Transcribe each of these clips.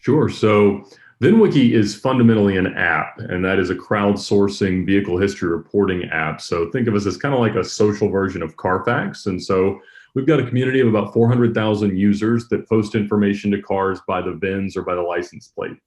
Sure. So VINWiki is fundamentally an app, and that is a crowdsourcing vehicle history reporting app. So think of us as kind of like a social version of Carfax. And so we've got a community of about 400,000 users that post information to cars by the VINs or by the license plate.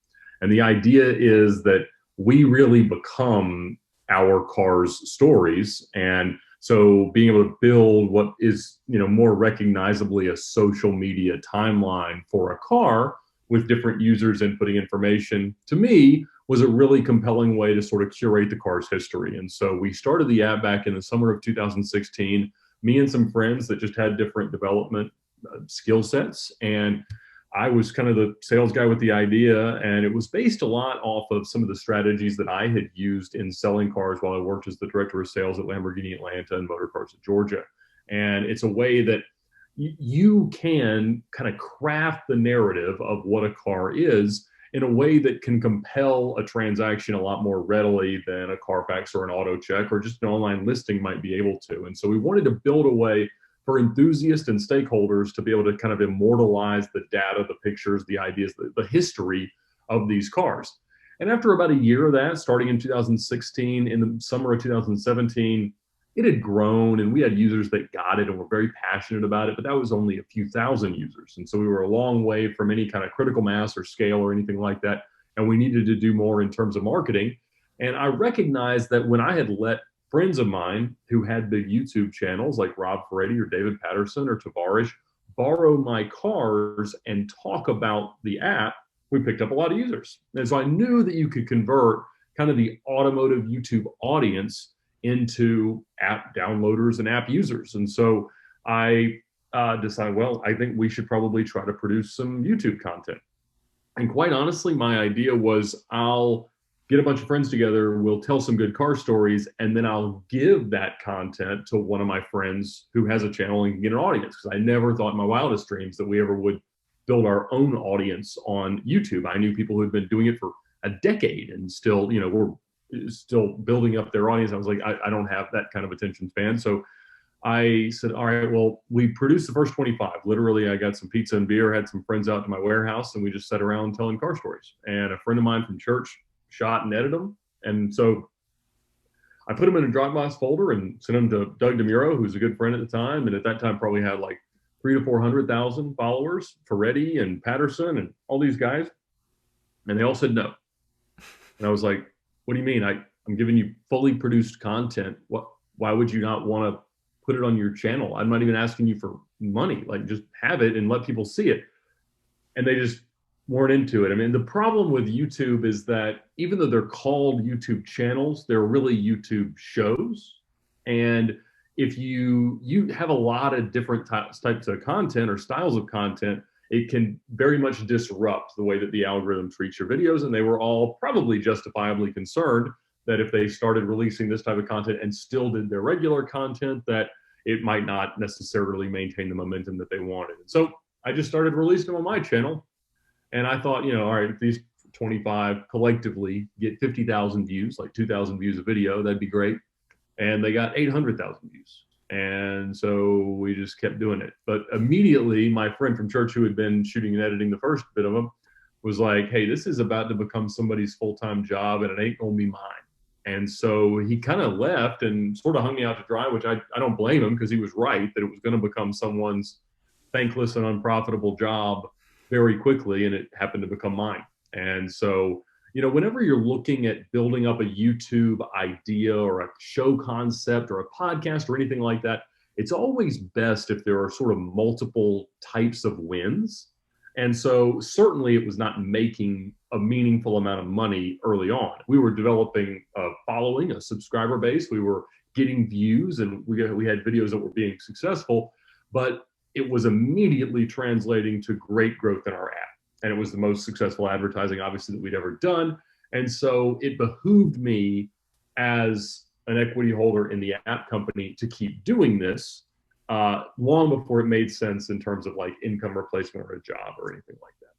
And the idea is that we really become our car's stories. And so being able to build what is, more recognizably a social media timeline for a car with different users inputting information, to me, was a really compelling way to sort of curate the car's history. And so we started the app back in the summer of 2016, me and some friends that just had different development skill sets. And I was kind of the sales guy with the idea, and it was based a lot off of some of the strategies that I had used in selling cars while I worked as the director of sales at Lamborghini Atlanta and Motor Cars of Georgia. And it's a way that you can kind of craft the narrative of what a car is in a way that can compel a transaction a lot more readily than a Carfax or an auto check or just an online listing might be able to. And so we wanted to build a way for enthusiasts and stakeholders to be able to kind of immortalize the data, the pictures, the ideas, the history of these cars. And after about a year of that, starting in 2016, in the summer of 2017, it had grown and we had users that got it and were very passionate about it, but that was only a few thousand users. And so we were a long way from any kind of critical mass or scale or anything like that. And we needed to do more in terms of marketing. And I recognized that when I had let friends of mine who had big YouTube channels like Rob Ferretti or David Patterson or Tavarish borrow my cars and talk about the app, we picked up a lot of users. And so I knew that you could convert kind of the automotive YouTube audience into app downloaders and app users. And so I decided, well, I think we should probably try to produce some YouTube content. And quite honestly, my idea was I'll get a bunch of friends together, we'll tell some good car stories, and then I'll give that content to one of my friends who has a channel and can get an audience. Because I never thought in my wildest dreams that we ever would build our own audience on YouTube. I knew people who had been doing it for a decade and still, were still building up their audience. I was like, I don't have that kind of attention span. So I said, all right, well, we produced the first 25. Literally, I got some pizza and beer, had some friends out to my warehouse, and we just sat around telling car stories. And a friend of mine from church shot and edited them. And so I put them in a Dropbox folder and sent them to Doug DeMuro, who's a good friend at the time. And at that time, probably had like 300,000 to 400,000 followers, Ferretti and Patterson and all these guys. And they all said no. And I was like, what do you mean? I'm giving you fully produced content. Why would you not want to put it on your channel? I'm not even asking you for money. Like, just have it and let people see it. And they just weren't into it. I mean, the problem with YouTube is that even though they're called YouTube channels, they're really YouTube shows. And if you have a lot of different types of content or styles of content, it can very much disrupt the way that the algorithm treats your videos. And they were all probably justifiably concerned that if they started releasing this type of content and still did their regular content, that it might not necessarily maintain the momentum that they wanted. And so I just started releasing them on my channel. And I thought, all right, if these 25 collectively get 50,000 views, like 2,000 views a video, that'd be great. And they got 800,000 views. And so we just kept doing it. But immediately, my friend from church who had been shooting and editing the first bit of them was like, hey, this is about to become somebody's full-time job and it ain't gonna be mine. And so he kind of left and sort of hung me out to dry, which I don't blame him, because he was right that it was going to become someone's thankless and unprofitable job very quickly, and it happened to become mine. And so, whenever you're looking at building up a YouTube idea or a show concept or a podcast or anything like that, it's always best if there are sort of multiple types of wins. And so certainly it was not making a meaningful amount of money early on. We were developing a following, a subscriber base. We were getting views, and we had videos that were being successful, but it was immediately translating to great growth in our app. And it was the most successful advertising, obviously, that we'd ever done. And so it behooved me as an equity holder in the app company to keep doing this long before it made sense in terms of like income replacement or a job or anything like that.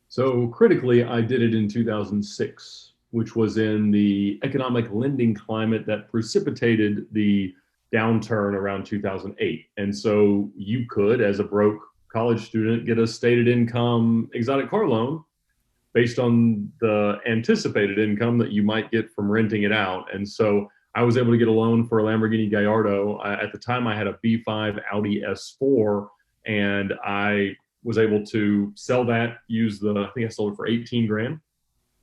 So critically, I did it in 2006, which was in the economic lending climate that precipitated the downturn around 2008. And so you could, as a broke college student, get a stated income exotic car loan based on the anticipated income that you might get from renting it out. And so I was able to get a loan for a Lamborghini Gallardo. At the time, I had a B5 Audi S4, and I was able to sell that, I think I sold it for 18 grand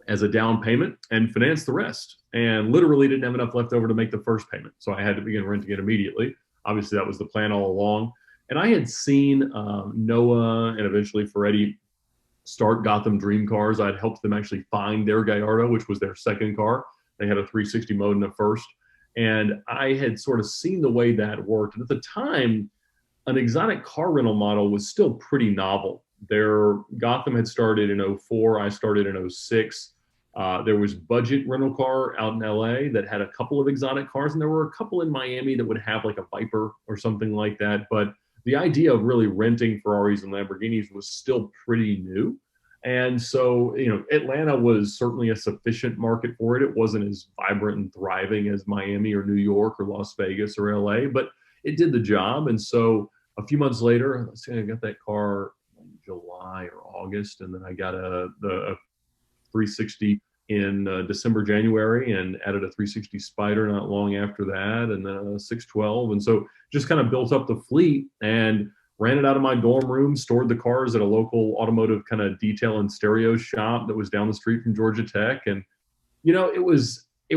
as a down payment and finance the rest. And literally didn't have enough left over to make the first payment. So I had to begin renting it immediately. Obviously, that was the plan all along. And I had seen Noah and eventually Ferretti start Gotham Dream Cars. I'd helped them actually find their Gallardo, which was their second car. They had a 360 mode in the first. And I had sort of seen the way that worked. And at the time, an exotic car rental model was still pretty novel. Gotham had started in 04. I started in 06. There was Budget Rental Car out in LA that had a couple of exotic cars, and there were a couple in Miami that would have like a Viper or something like that. But the idea of really renting Ferraris and Lamborghinis was still pretty new. And so, Atlanta was certainly a sufficient market for it. It wasn't as vibrant and thriving as Miami or New York or Las Vegas or LA, but it did the job. And so a few months later, let's say I got that car in July or August, and then I got the 360 in December, January, and added a 360 Spider not long after that, and then a 612. And so just kind of built up the fleet and ran it out of my dorm room, stored the cars at a local automotive kind of detail and stereo shop that was down the street from Georgia Tech. And, it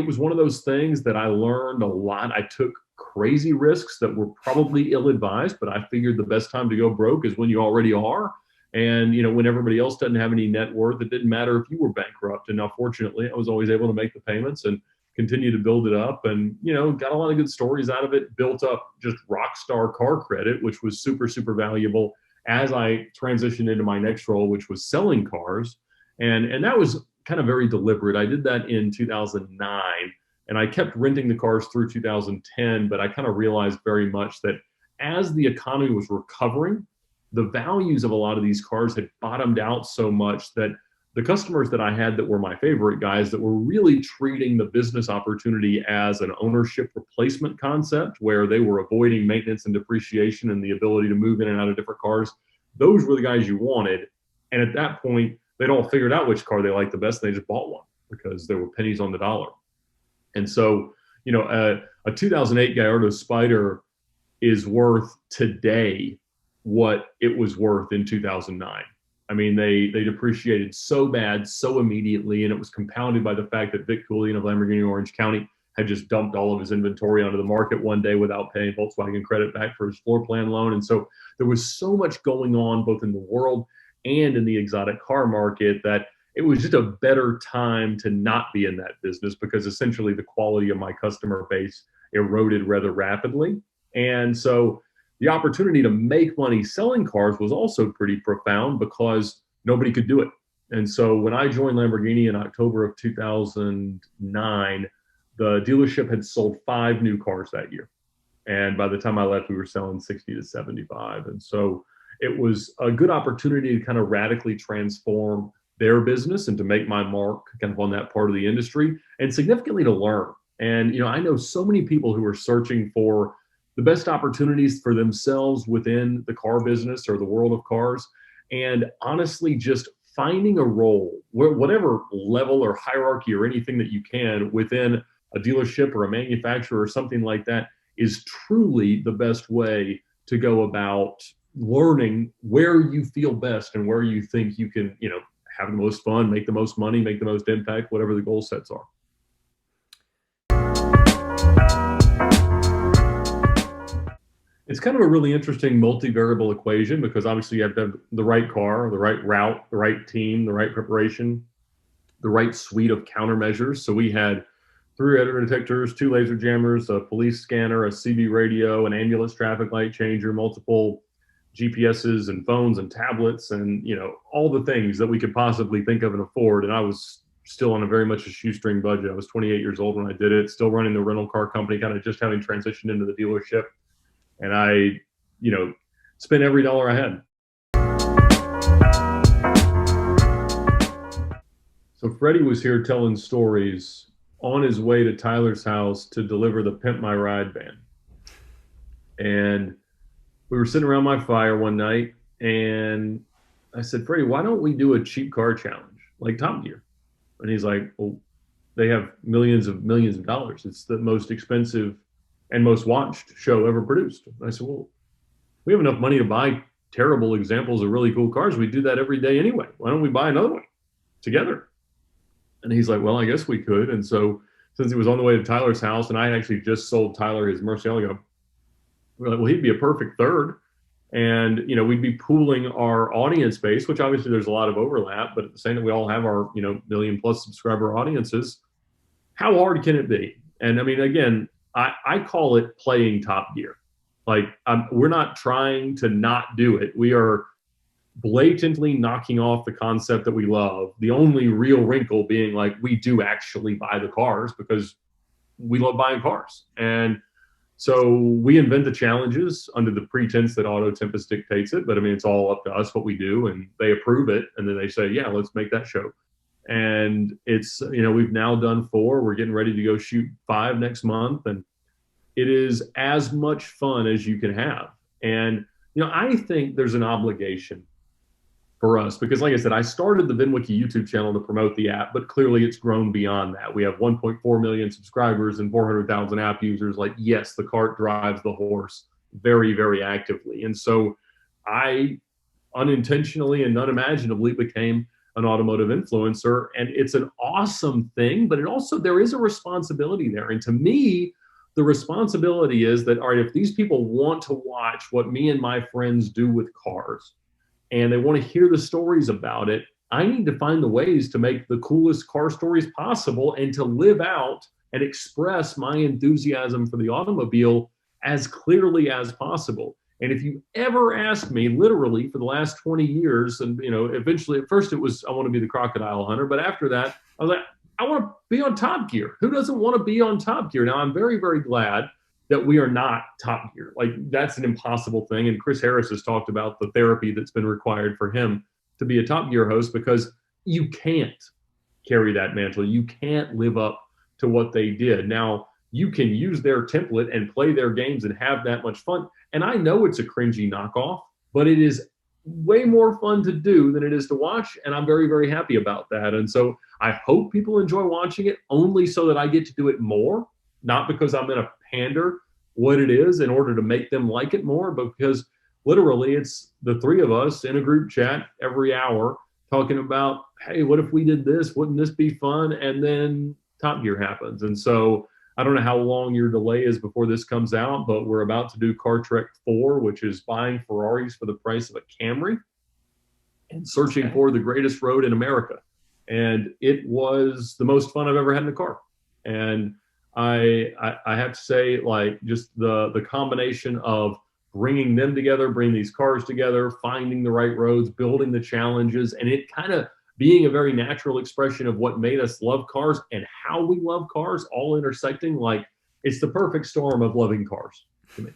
was one of those things that I learned a lot. I took crazy risks that were probably ill-advised, but I figured the best time to go broke is when you already are. And, when everybody else doesn't have any net worth, it didn't matter if you were bankrupt. And now, fortunately, I was always able to make the payments and continue to build it up, and, got a lot of good stories out of it, built up just rock star car credit, which was super, super valuable as I transitioned into my next role, which was selling cars. And that was kind of very deliberate. I did that in 2009, and I kept renting the cars through 2010, but I kind of realized very much that as the economy was recovering, the values of a lot of these cars had bottomed out so much that the customers that I had that were my favorite guys that were really treating the business opportunity as an ownership replacement concept where they were avoiding maintenance and depreciation and the ability to move in and out of different cars, those were the guys you wanted. And at that point, they'd all figured out which car they liked the best, and they just bought one because there were pennies on the dollar. And so, a 2008 Gallardo Spider is worth today what it was worth in 2009. I mean, they depreciated so bad, so immediately, and it was compounded by the fact that Vic Bolian of Lamborghini Orange County had just dumped all of his inventory onto the market one day without paying Volkswagen credit back for his floor plan loan. And so there was so much going on both in the world and in the exotic car market that it was just a better time to not be in that business because essentially the quality of my customer base eroded rather rapidly. And so the opportunity to make money selling cars was also pretty profound because nobody could do it. And so when I joined Lamborghini in October of 2009, the dealership had sold 5 new cars that year. And by the time I left, we were selling 60 to 75. And so it was a good opportunity to kind of radically transform their business and to make my mark kind of on that part of the industry and significantly to learn. And, I know so many people who are searching for the best opportunities for themselves within the car business or the world of cars. And honestly, just finding a role, whatever level or hierarchy or anything that you can within a dealership or a manufacturer or something like that is truly the best way to go about learning where you feel best and where you think you can, have the most fun, make the most money, make the most impact, whatever the goal sets are. It's kind of a really interesting multivariable equation because obviously you have to have the right car, the right route, the right team, the right preparation, the right suite of countermeasures. So we had 3 radar detectors, 2 laser jammers, a police scanner, a CB radio, an ambulance traffic light changer, multiple GPSs and phones and tablets and, all the things that we could possibly think of and afford. And I was still on a very much a shoestring budget. I was 28 years old when I did it, still running the rental car company, kind of just having transitioned into the dealership. And I, spent every dollar I had. So Freddie was here telling stories on his way to Tyler's house to deliver the Pimp My Ride van. And we were sitting around my fire one night, and I said, Freddie, why don't we do a cheap car challenge like Top Gear? And he's like, well, they have millions of dollars. It's the most expensive and most watched show ever produced. And I said, well, we have enough money to buy terrible examples of really cool cars. We do that every day anyway. Why don't we buy another one together? And he's like, well, I guess we could. And so since he was on the way to Tyler's house, and I actually just sold Tyler his Murcielago, we're like, well, he'd be a perfect third. And, we'd be pooling our audience base, which obviously there's a lot of overlap, but at the same time, we all have our, million+ subscriber audiences. How hard can it be? And I mean, again, I call it playing Top Gear. Like, we're not trying to not do it. We are blatantly knocking off the concept that we love. The only real wrinkle being like, we do actually buy the cars because we love buying cars. And so we invent the challenges under the pretense that Auto Tempest dictates it. But I mean, it's all up to us what we do, and they approve it. And then they say, yeah, let's make that show. And it's, we've now done 4. We're getting ready to go shoot 5 next month. And it is as much fun as you can have. And, I think there's an obligation for us because, like I said, I started the VINWiki YouTube channel to promote the app, but clearly it's grown beyond that. We have 1.4 million subscribers and 400,000 app users. Like, yes, the cart drives the horse very, very actively. And so I unintentionally and unimaginably became an automotive influencer, and it's an awesome thing, but there is a responsibility there. And to me, the responsibility is that, all right, if these people want to watch what me and my friends do with cars and they want to hear the stories about it, I need to find the ways to make the coolest car stories possible and to live out and express my enthusiasm for the automobile as clearly as possible. And if you ever ask me, literally for the last 20 years, and eventually at first it was, I want to be the crocodile hunter, but after that, I was like, I want to be on Top Gear. Who doesn't want to be on Top Gear? Now, I'm very, very glad that we are not Top Gear. Like, that's an impossible thing. And Chris Harris has talked about the therapy that's been required for him to be a Top Gear host, because you can't carry that mantle. You can't live up to what they did. Now, you can use their template and play their games and have that much fun. And I know it's a cringy knockoff, but it is way more fun to do than it is to watch. And I'm very, very happy about that. And so I hope people enjoy watching it only so that I get to do it more, not because I'm going to pander what it is in order to make them like it more, but because literally it's the 3 of us in a group chat every hour talking about, hey, what if we did this? Wouldn't this be fun? And then Top Gear happens. And so I don't know how long your delay is before this comes out, but we're about to do CarTrek 4, which is buying Ferraris for the price of a Camry and searching for the greatest road in America. And it was the most fun I've ever had in a car. And I have to say, like, just the combination of bringing them together, bringing these cars together, finding the right roads, building the challenges, and it kind of being a very natural expression of what made us love cars and how we love cars all intersecting. Like, it's the perfect storm of loving cars to me.